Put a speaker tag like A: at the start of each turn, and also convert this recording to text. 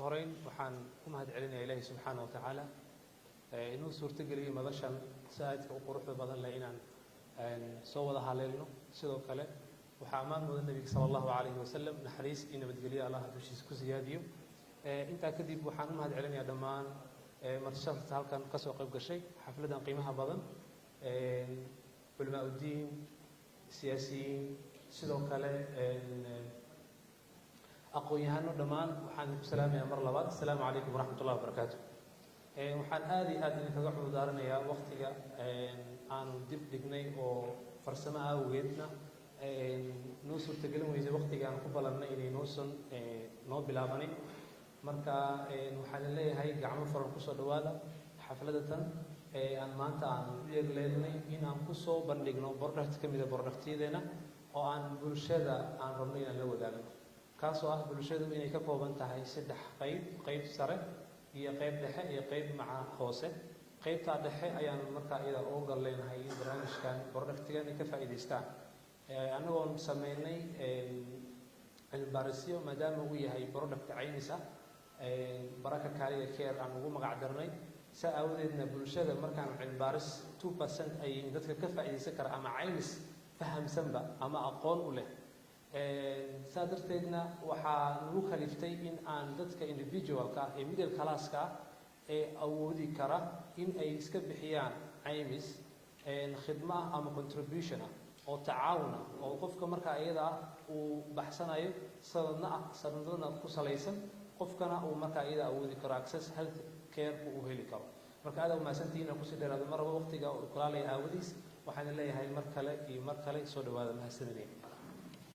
A: وهرين وحان كم هاد علينا إلهي سبحانه وتعالى إنه صورة قليل مدشان ساعد وقروح بدن لينا سوى ذا حليلنا سيدو كله وحامان مدن النبي صلى الله عليه وسلم نحريس إن بتقلي الله دوشيس كزياديو أنت كذب وحان هاد علينا دمان مرشفت هل كان قصو قيب قشي حفلة قيمها بدن علماء الدين سياسيين سيدو كله أقوياء دمان وحان السلام يا مر لباد السلام عليكم ورحمة الله وبركاته وحان آدي نكاقع دارنا يا وقتك aan dib dhignay oo farsamo awgeedna noo suurtagelin weysay waqtiga aan ku balannay inay noo bilaabanin marka waxaan leeyahay gacmo furan ku soo dhawaada xafladatan aan maanta aan leeyahay in aan ku soo bandhigno product kamid ah productyadeena oo aan bulshada aan rabno inaan la wadaagno kaasoo ah bulshadu inay ka kooban tahay saddex qayb sare iyo qayb dhexe iyo qayb maca hoose qaybta dhexe ayaan markaa iyada oo galeenahay in barnaamijkan productgan ka faa'iideystaan anagoo sameynay cilmi-baarisyo maadaama uu yahay product caymis ah baraka kaaliga care aan ugu magac darnay saa awgeedna bulshada markaan cilmi-baaris 2% ay dadka ka faa'iideysan kara ama caymis fahamsanba ama aqoon u leh saa darteedna waxaa nagu kaliftay in aan dadka individualka ee middle classka awoodi kara in ay iska bixiyaan caymis khidma ama contribution oo tacaawun oo qofka marka iyada uu baxsanayo sanadna ku salaysan qofkana uu marka iyada awoodi karo access health care uu heli karo marka aad u maasantiina ku sii dheeraado marba waqtiga oo kulaalay aawadiis waxaan leeyahay mar kale soo dhawaada mahadsanideen